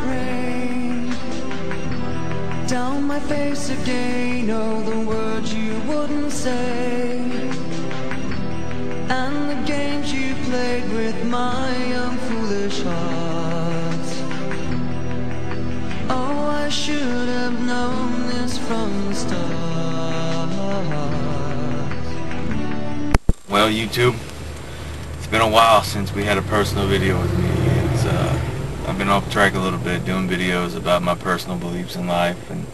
rain down my face again. Oh, the words you wouldn't say, and the games you played with my young foolish heart. Oh, I should have known this from the start. Well, YouTube, it's been a while since we had a personal video with me. I've been off track a little bit doing videos about my personal beliefs in life and,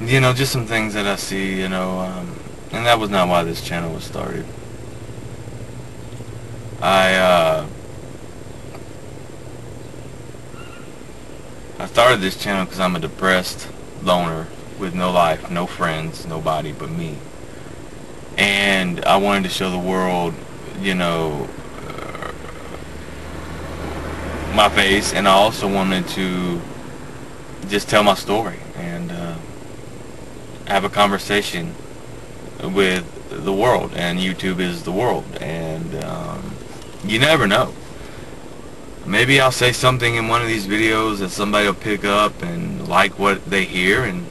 you know, just some things that I see, you know, and that was not why this channel was started. I started this channel because I'm a depressed loner with no life, no friends, nobody but me. And I wanted to show the world, you know, my face, and I also wanted to just tell my story and have a conversation with the world. And YouTube is the world, and you never know. Maybe I'll say something in one of these videos that somebody will pick up and like what they hear, and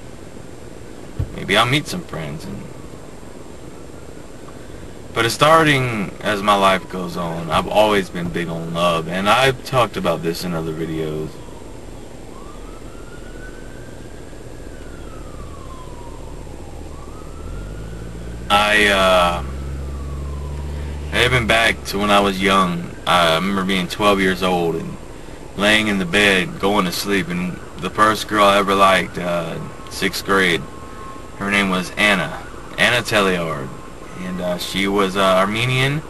maybe I'll meet some friends. But it's starting as my life goes on. I've always been big on love, and I've talked about this in other videos. Even back to when I was young, I remember being 12 years old and laying in the bed, going to sleep, and the first girl I ever liked, 6th grade, her name was Anna Telliard. And she was Armenian,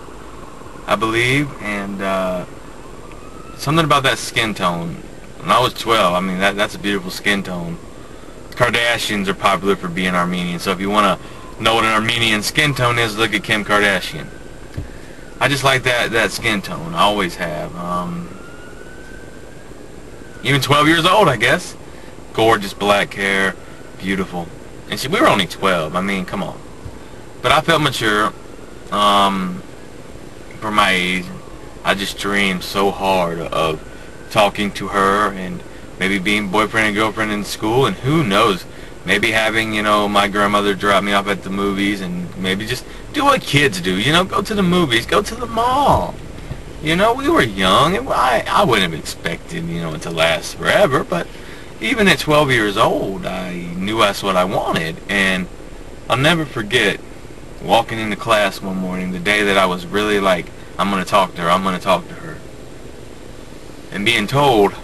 I believe, and something about that skin tone. When I was 12, I mean, that's a beautiful skin tone. Kardashians are popular for being Armenian, so if you want to know what an Armenian skin tone is, look at Kim Kardashian. I just like that skin tone. I always have. Even 12 years old, I guess. Gorgeous black hair, beautiful. And we were only 12. I mean, come on. But I felt mature for my age. I just dreamed so hard of talking to her and maybe being boyfriend and girlfriend in school, and who knows, maybe having, you know, my grandmother drop me off at the movies, and maybe just do what kids do, you know, go to the movies, go to the mall. You know, we were young, and I wouldn't have expected, you know, it to last forever, but even at 12 years old, I knew that's what I wanted. And I'll never forget walking into class one morning, the day that I was really like, I'm going to talk to her, and being told,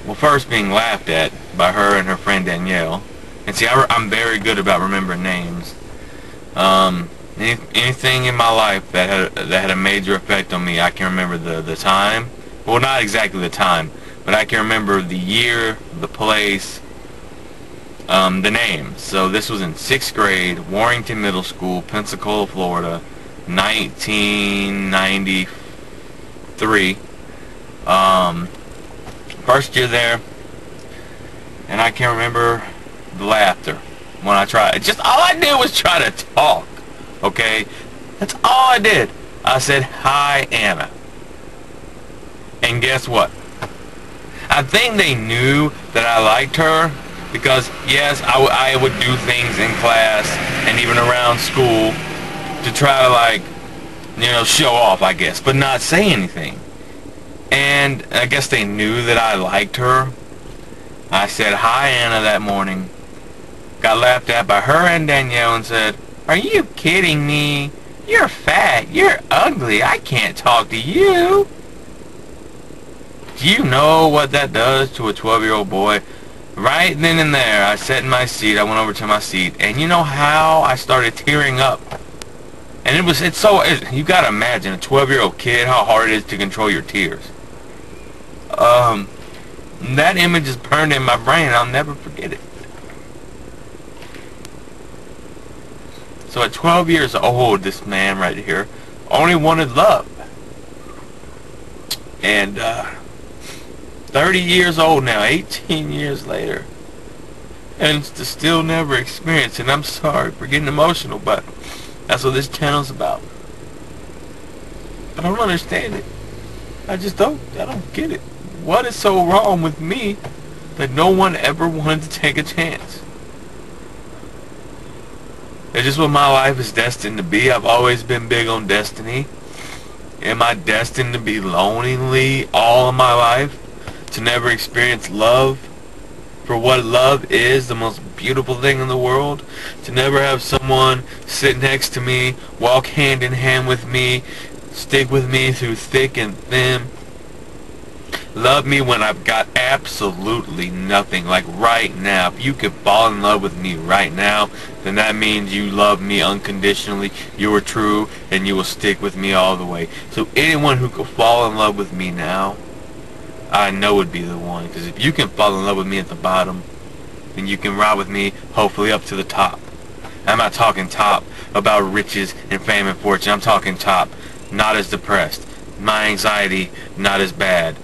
well, first being laughed at by her and her friend Danielle. And see, I'm very good about remembering names. Anything in my life that had a major effect on me, I can remember the time. Well, not exactly the time, but I can remember the year, the place, the name. So this was in 6th grade, Warrington Middle School, Pensacola, Florida, 1993. First year there, and I can remember the laughter when I tried. Just all I did was try to talk, okay? That's all I did. I said, "Hi, Anna." And guess what? I think they knew that I liked her, because yes, I would do things in class and even around school to try to, like, you know, show off, I guess, but not say anything. And I guess they knew that I liked her. I said hi, Anna, that morning. Got laughed at by her and Danielle and said, "Are you kidding me? You're fat, you're ugly, I can't talk to you." Do you know what that does to a 12-year-old boy? Right then and there, I sat in my seat, I went over to my seat, and you know how I started tearing up? And you gotta imagine, a 12-year-old kid, how hard it is to control your tears. That image is burned in my brain, and I'll never forget it. So at 12 years old, this man right here only wanted love. And 30 years old now, 18 years later, and still never experienced it. And I'm sorry for getting emotional, but that's what this channel's about. I don't understand it. I don't get it. what is so wrong with me that no one ever wanted to take a chance? It's just what my life is destined to be. I've always been big on destiny. Am I destined to be lonely all of my life? To never experience love for what love is, the most beautiful thing in the world? To never have someone sit next to me, walk hand in hand with me, stick with me through thick and thin, love me when I've got absolutely nothing. Like right now, if you could fall in love with me right now, then that means you love me unconditionally, you are true, and you will stick with me all the way. So anyone who could fall in love with me now, I know would be the one. Because if you can fall in love with me at the bottom, then you can ride with me, hopefully up to the top. I'm not talking top about riches and fame and fortune. I'm talking top, not as depressed, my anxiety not as bad,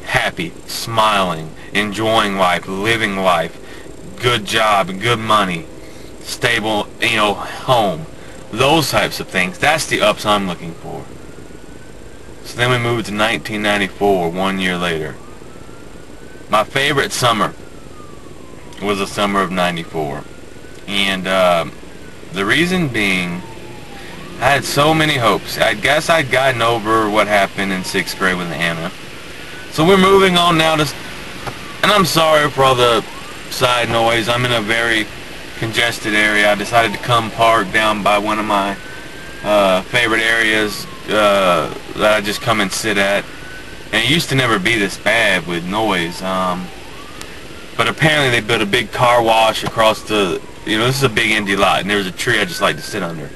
happy, smiling, enjoying life, living life, good job, good money, stable, home, those types of things. That's the ups I'm looking for. So then we moved to 1994, 1 year later. My favorite summer was the summer of 94. And the reason being, I had so many hopes. I guess I'd gotten over what happened in 6th grade with Anna. So we're moving on now to, and I'm sorry for all the side noise. I'm in a very congested area. I decided to come park down by one of my favorite areas that I just come and sit at. And it used to never be this bad with noise. But apparently they built a big car wash across the, this is a big empty lot, and there's a tree I just like to sit under.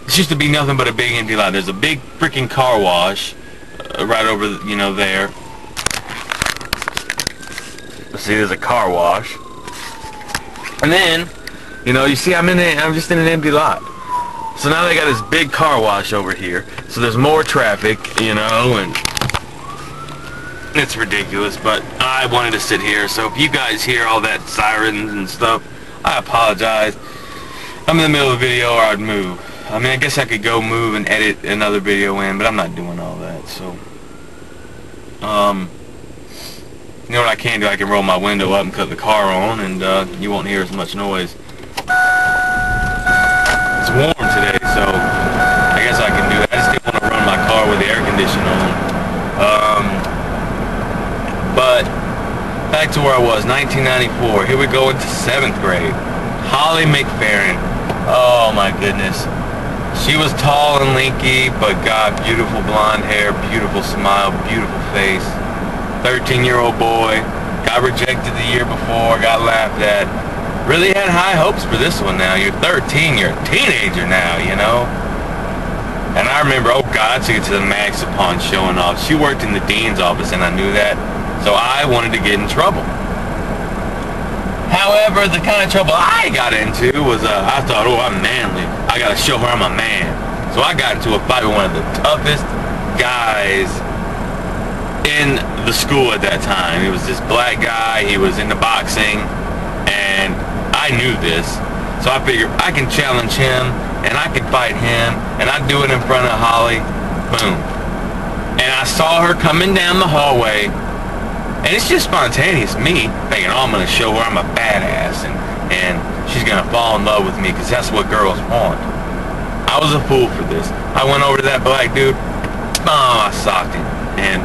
It used to be nothing but a big empty lot. There's a big freaking car wash right over, there. Let's see, there's a car wash. And then, you see I'm just in an empty lot. So now they got this big car wash over here. So there's more traffic, and it's ridiculous, but I wanted to sit here. So if you guys hear all that sirens and stuff, I apologize. I'm in the middle of a video, or I'd move. I mean, I guess I could go move and edit another video in, but I'm not doing all that, so. You know what I can do? I can roll my window up and cut the car on, and you won't hear as much noise. It's warm today, so I guess I can do that. I just didn't want to run my car with the air conditioner on. But back to where I was, 1994. Here we go into 7th grade. Holly McFerrin. Oh my goodness. She was tall and lanky, but got beautiful blonde hair, beautiful smile, beautiful face. 13-year-old boy. Got rejected the year before, got laughed at. Really had high hopes for this one now. You're 13, you're a teenager now, And I remember, oh God, I took it to the max upon showing off. She worked in the dean's office, and I knew that. So I wanted to get in trouble. However, the kind of trouble I got into was, I thought, oh, I'm manly. I gotta show her I'm a man. So I got into a fight with one of the toughest guys in the school at that time. He was this black guy. He was into boxing, and I knew this. So I figured I can challenge him, and I can fight him, and I'd do it in front of Holly. Boom. And I saw her coming down the hallway. And it's just spontaneous me thinking, oh, I'm going to show her I'm a badass, and she's going to fall in love with me, because that's what girls want. I was a fool for this. I went over to that black dude, I socked him, and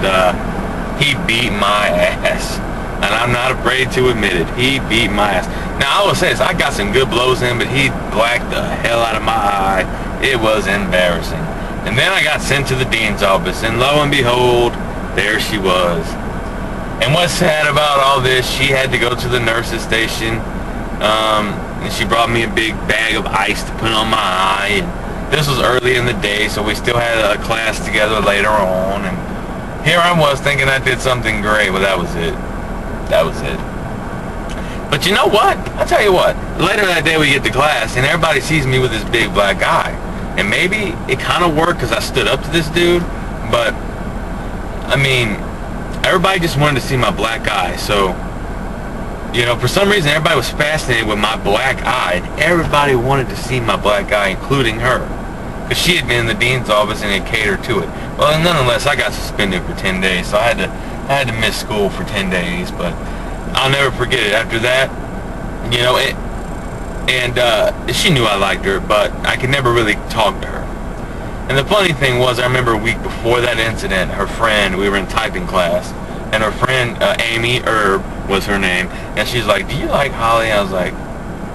he beat my ass. And I'm not afraid to admit it. He beat my ass. Now, I will say this, I got some good blows in, but he blacked the hell out of my eye. It was embarrassing. And then I got sent to the dean's office, and lo and behold, there she was. And what's sad about all this, she had to go to the nurse's station, and she brought me a big bag of ice to put on my eye. And this was early in the day, so we still had a class together later on. And here I was thinking I did something great. Well, that was it. That was it. But you know what? I'll tell you what. Later that day we get to class, and everybody sees me with this big black eye. And maybe it kind of worked because I stood up to this dude, but, I mean, everybody just wanted to see my black eye. So, for some reason everybody was fascinated with my black eye, and everybody wanted to see my black eye, including her, because she had been in the dean's office and it catered to it. Well, nonetheless, I got suspended for 10 days, so I had to I had to miss school for 10 days, but I'll never forget it. After that, you know, she knew I liked her, but I could never really talk to her. And the funny thing was, I remember a week before that incident, her friend, we were in typing class, and her friend, Amy Erb was her name, and she's like, do you like Holly? I was like,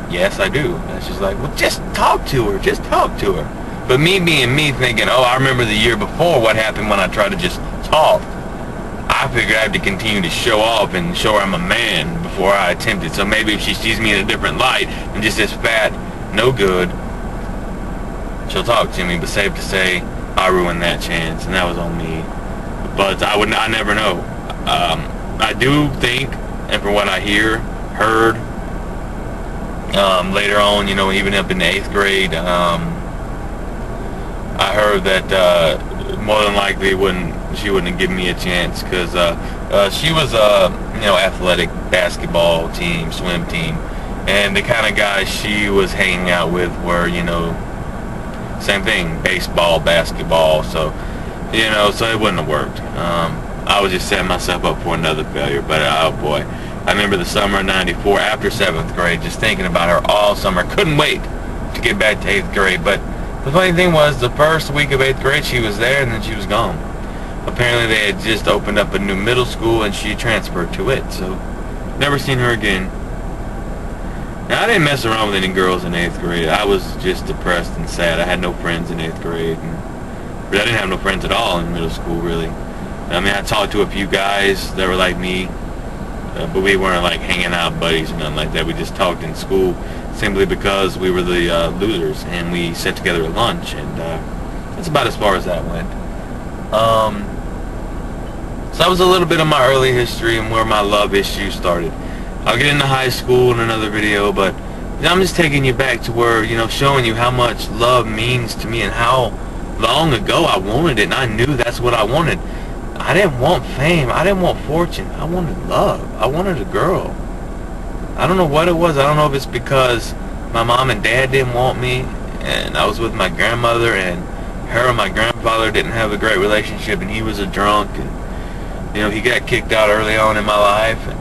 yes, I do. And she's like, well, just talk to her, just talk to her. But me being me, thinking, oh, I remember the year before what happened when I tried to just talk. I figured I had to continue to show off and show her I'm a man before I attempted. So maybe if she sees me in a different light and just this fat, no good, she'll talk to me. But safe to say, I ruined that chance, and that was on me. But I never know. I do think, and from what I heard, later on, you know, even up in the 8th grade, I heard that more than likely she wouldn't have given me a chance, because she was you know, athletic basketball team, swim team, and the kind of guys she was hanging out with were, you know, same thing, baseball, basketball. So, you know, so it wouldn't have worked. I was just setting myself up for another failure. But oh boy, I remember the summer of '94 after 7th grade, just thinking about her all summer. Couldn't wait to get back to 8th grade. But the funny thing was, the first week of 8th grade she was there, and then she was gone. Apparently they had just opened up a new middle school and she transferred to it. So never seen her again. Now, I didn't mess around with any girls in 8th grade. I was just depressed and sad. I had no friends in 8th grade. I didn't have no friends at all in middle school, really. I mean, I talked to a few guys that were like me, but we weren't like hanging out buddies or nothing like that. We just talked in school simply because we were the losers, and we sat together at lunch, and that's about as far as that went. So that was a little bit of my early history and where my love issues started. I'll get into high school in another video, but I'm just taking you back to where, you know, showing you how much love means to me and how long ago I wanted it, and I knew that's what I wanted. I didn't want fame. I didn't want fortune. I wanted love. I wanted a girl. I don't know what it was. I don't know if it's because my mom and dad didn't want me, and I was with my grandmother, and her and my grandfather didn't have a great relationship, and he was a drunk, and, you know, he got kicked out early on in my life, and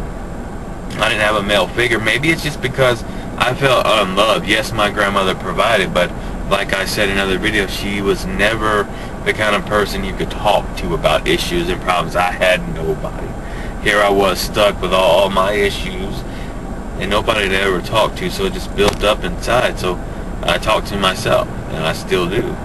I didn't have a male figure. Maybe it's just because I felt unloved. Yes, my grandmother provided, but like I said in another video, she was never the kind of person you could talk to about issues and problems. I had nobody. Here I was stuck with all my issues and nobody to ever talk to, so it just built up inside. So I talk to myself, and I still do.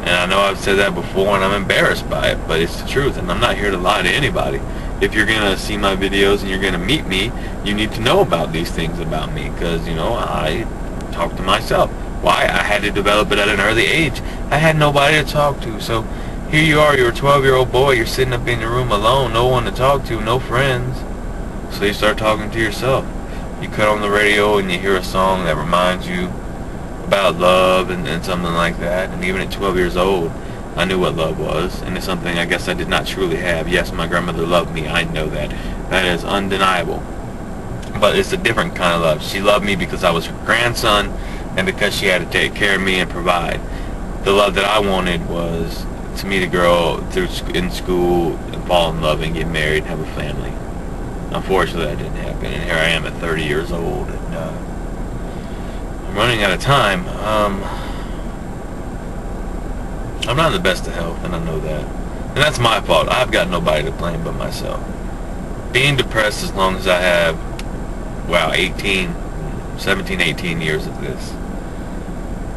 And I know I've said that before, and I'm embarrassed by it, but it's the truth, and I'm not here to lie to anybody. If you're going to see my videos and you're going to meet me, you need to know about these things about me, because, you know, I talk to myself. Why? I had to develop it at an early age. I had nobody to talk to. So here you are, you're a 12-year-old boy, you're sitting up in your room alone, no one to talk to, no friends. So you start talking to yourself. You cut on the radio and you hear a song that reminds you about love and something like that. And even at 12 years old, I knew what love was. And it's something I guess I did not truly have. Yes, my grandmother loved me. I know that. That is undeniable. But it's a different kind of love. She loved me because I was her grandson, and because she had to take care of me and provide. The love that I wanted was to meet a girl in school and fall in love and get married and have a family. Unfortunately, that didn't happen, and here I am at 30 years old, and I'm running out of time. I'm not in the best of health, and I know that. And that's my fault. I've got nobody to blame but myself. Being depressed as long as I have, wow, 17, 18 years of this.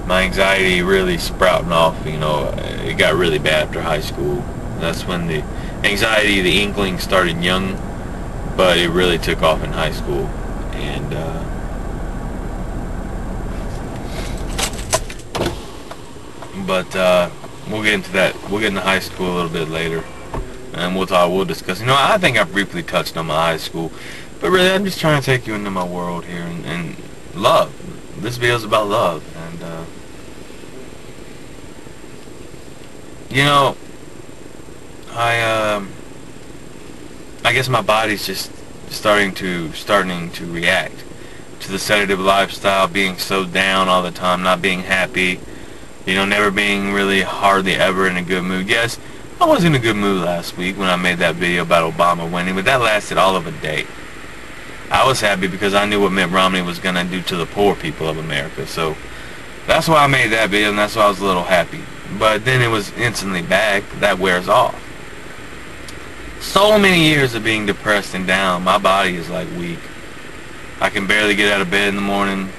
My anxiety really sprouting off, you know, it got really bad after high school. That's when the anxiety, the inkling started young, but it really took off in high school. And we'll get into that. We'll get into high school a little bit later, and we'll discuss. You know, I think I briefly touched on my high school, but really I'm just trying to take you into my world here, and love. This video is about love, and you know, I guess my body's just starting to react to the sedative lifestyle, being so down all the time, not being happy, you know, never being really hardly ever in a good mood. Yes, I was in a good mood last week when I made that video about Obama winning, but that lasted all of a day. I was happy because I knew what Mitt Romney was going to do to the poor people of America, so that's why I made that video, and that's why I was a little happy. But then it was instantly back. That wears off. So many years of being depressed and down, my body is like weak. I can barely get out of bed in the morning.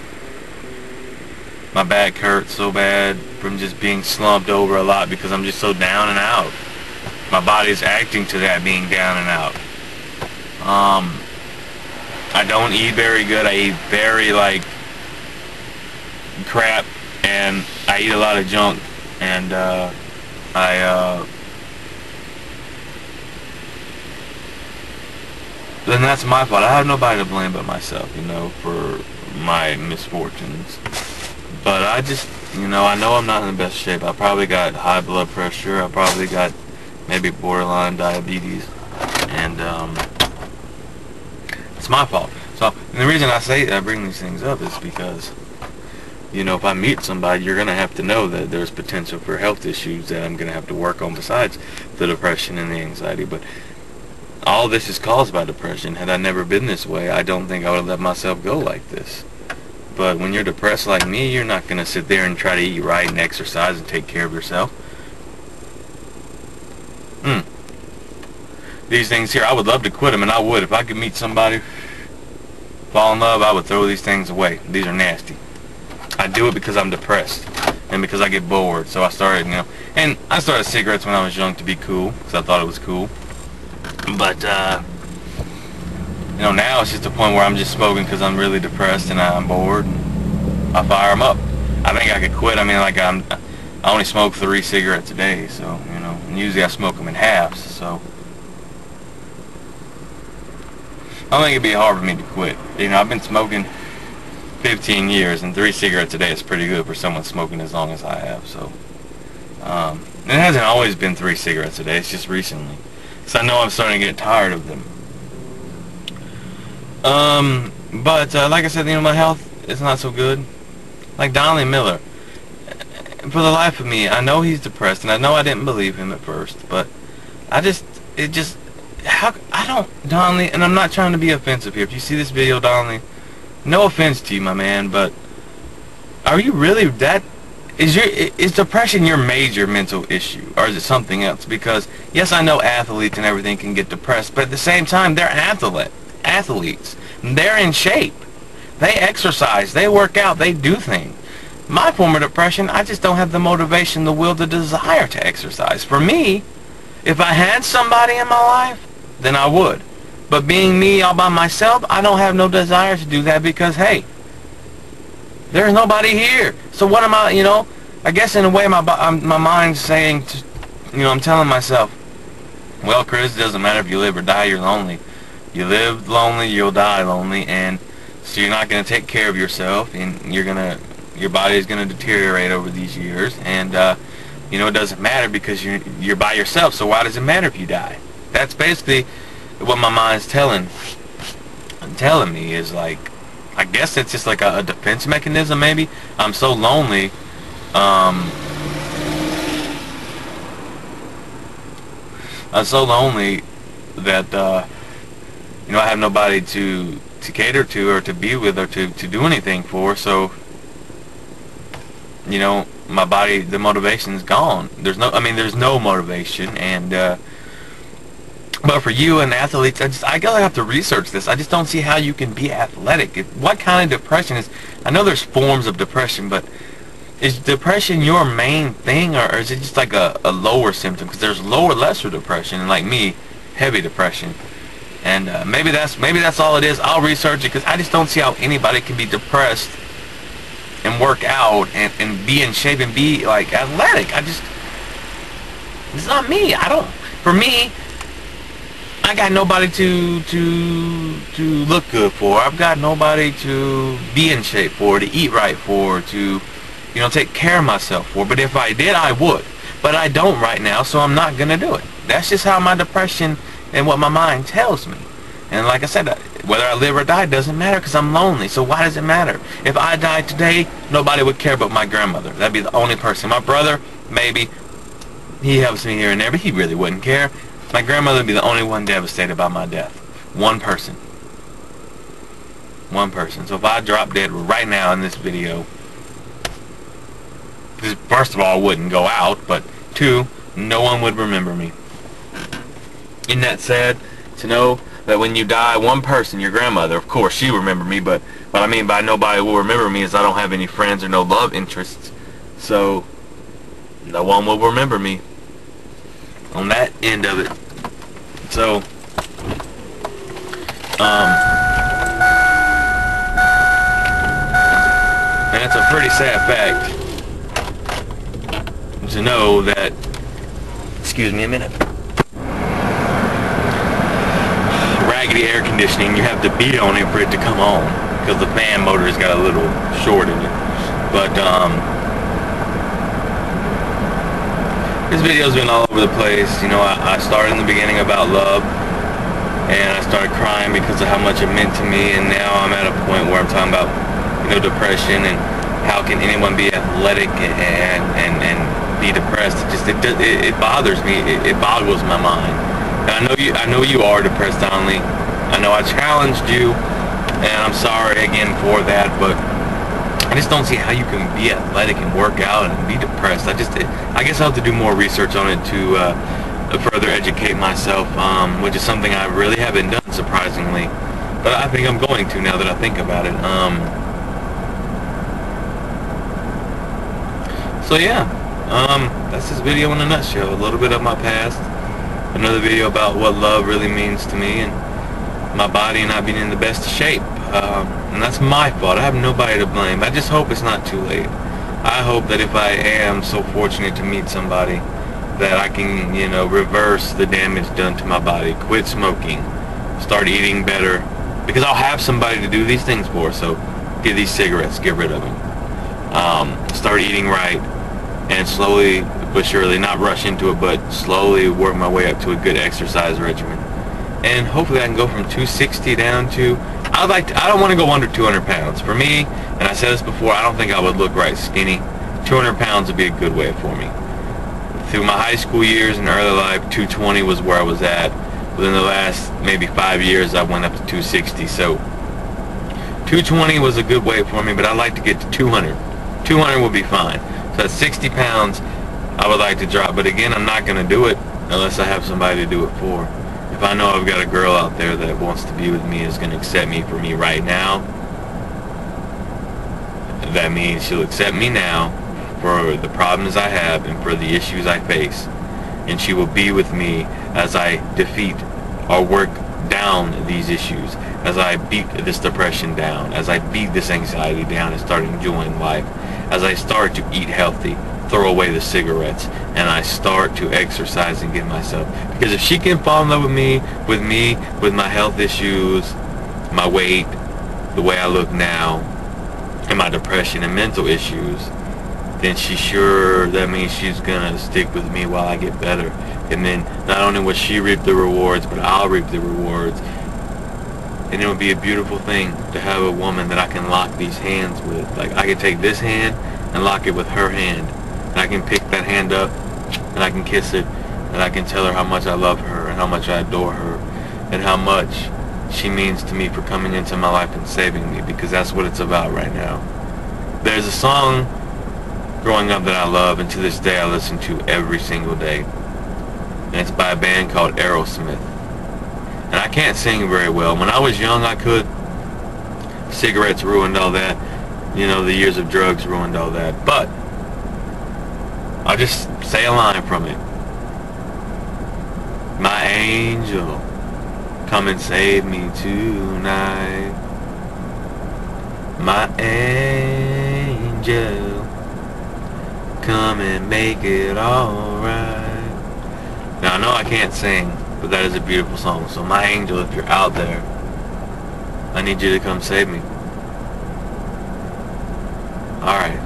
My back hurts so bad from just being slumped over a lot because I'm just so down and out. My body's acting to that, being down and out. I don't eat very good. I eat very like crap, and I eat a lot of junk, and then that's my fault. I have nobody to blame but myself, you know, for my misfortunes. But I just, you know, I know I'm not in the best shape. I probably got high blood pressure. I probably got maybe borderline diabetes, and it's my fault. So, and the reason I bring these things up is because, you know, if I meet somebody, you're going to have to know that there's potential for health issues that I'm going to have to work on besides the depression and the anxiety. But all this is caused by depression. Had I never been this way, I don't think I would have let myself go like this. But when you're depressed like me, you're not going to sit there and try to eat right and exercise and take care of yourself. These things here, I would love to quit them, and I would. If I could meet somebody, fall in love, I would throw these things away. These are nasty. I do it because I'm depressed and because I get bored. So I started, you know, and I started cigarettes when I was young to be cool because I thought it was cool. But, you know, now it's just a point where I'm just smoking because I'm really depressed and I'm bored, and I fire them up. I think I could quit. I mean, like, I only smoke 3 cigarettes a day, so, you know, and usually I smoke them in halves, so I don't think it'd be hard for me to quit. You know, I've been smoking 15 years, and 3 cigarettes a day is pretty good for someone smoking as long as I have, so it hasn't always been 3 cigarettes a day. It's just recently. So I know I'm starting to get tired of them. But like I said, you know, my health is not so good. Like Donnie Miller, for the life of me, I know he's depressed, and I know I didn't believe him at first, but Donnie, and I'm not trying to be offensive here. If you see this video, Donnie, no offense to you, my man, but are you really that? Is depression your major mental issue, or is it something else? Because yes, I know athletes and everything can get depressed, but at the same time, they're athletes. They're in shape. They exercise. They work out. They do things. My form of depression, I just don't have the motivation, the will, the desire to exercise. For me, if I had somebody in my life, then I would. But being me all by myself, I don't have no desire to do that because, hey, there's nobody here. So what am I, you know, I guess in a way my mind's saying, you know, I'm telling myself, well, Chris, it doesn't matter if you live or die, you're lonely. You live lonely, you'll die lonely, and so you're not going to take care of yourself, and your body is going to deteriorate over these years, and you know, it doesn't matter because you're by yourself, so why does it matter if you die? That's basically what my mind's telling me, is like, I guess it's just like a defense mechanism, maybe. I'm so lonely, I'm so lonely that you know, I have nobody to cater to, or to be with, or to do anything for, so, you know, my body, the motivation's gone. There's no motivation, and but for you and athletes, I guess I have to research this. I just don't see how you can be athletic. What kind of depression is, I know there's forms of depression, but is depression your main thing, or is it just like a lower symptom? Because there's lower, lesser depression, and like me, heavy depression. And maybe that's all it is. I'll research it, because I just don't see how anybody can be depressed and work out and be in shape and be like athletic. It's not me. For me, I got nobody to look good for. I've got nobody to be in shape for, to eat right for, to, you know, take care of myself for. But if I did, I would. But I don't right now, so I'm not going to do it. That's just how my depression and what my mind tells me. And like I said, whether I live or die doesn't matter, because I'm lonely. So why does it matter? If I died today, nobody would care but my grandmother. That'd be the only person. My brother, maybe. He helps me here and there, but he really wouldn't care. My grandmother would be the only one devastated by my death. One person. One person. So if I drop dead right now in this video, first of all, I wouldn't go out, but two, no one would remember me. Isn't that sad to know that when you die, one person, your grandmother, of course, she remember me, but what I mean by nobody will remember me is I don't have any friends or no love interests, so no one will remember me on that end of it. So, and it's a pretty sad fact to know that, excuse me a minute, raggedy air conditioning, you have to beat on it for it to come on, because the fan motor's got a little short in it. But this video's been all over the place. You know, I started in the beginning about love, and I started crying because of how much it meant to me, and now I'm at a point where I'm talking about, you know, depression and how can anyone be athletic and be depressed. It bothers me. It boggles my mind. And I know you are depressed, Donnelly. I know I challenged you, and I'm sorry again for that, but I just don't see how you can be athletic and work out and be depressed. I guess I'll have to do more research on it to further educate myself, which is something I really haven't done, surprisingly. But I think I'm going to now that I think about it. So yeah, that's this video in a nutshell. A little bit of my past, another video about what love really means to me, and my body not being in the best shape. And that's my fault. I have nobody to blame. I just hope it's not too late. I hope that if I am so fortunate to meet somebody, that I can, you know, reverse the damage done to my body, quit smoking, start eating better, because I'll have somebody to do these things for. So get these cigarettes, get rid of them. Start eating right, and slowly but surely, not rush into it, but slowly work my way up to a good exercise regimen. And hopefully I can go from 260 down to, I don't want to go under 200 pounds. For me, and I said this before, I don't think I would look right skinny. 200 pounds would be a good way for me. Through my high school years and early life, 220 was where I was at. Within the last maybe 5 years, I went up to 260. So 220 was a good weight for me, but I'd like to get to 200. 200 would be fine. So at 60 pounds, I would like to drop. But again, I'm not going to do it unless I have somebody to do it for. If I know I've got a girl out there that wants to be with me, is going to accept me for me right now, that means she'll accept me now for the problems I have and for the issues I face. And she will be with me as I defeat or work down these issues, as I beat this depression down, as I beat this anxiety down and start enjoying life, as I start to eat healthy, throw away the cigarettes, and I start to exercise and get myself. Because if she can fall in love with me, with my health issues, my weight, the way I look now, and my depression and mental issues, then that means she's gonna stick with me while I get better. And then not only will she reap the rewards, but I'll reap the rewards. And it would be a beautiful thing to have a woman that I can lock these hands with. Like, I can take this hand and lock it with her hand, and I can pick that hand up and I can kiss it, and I can tell her how much I love her and how much I adore her and how much she means to me for coming into my life and saving me, because that's what it's about right now. There's a song growing up that I love, and to this day I listen to every single day, and it's by a band called Aerosmith. And I can't sing very well. When I was young, I could. Cigarettes ruined all that. You know, the years of drugs ruined all that. But I'll just say a line from it. My angel, come and save me tonight. My angel, come and make it alright. Now, I know I can't sing, but that is a beautiful song. So my angel, if you're out there, I need you to come save me. Alright.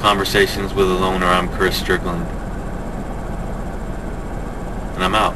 Conversations with a Loner. I'm Chris Strickland. And I'm out.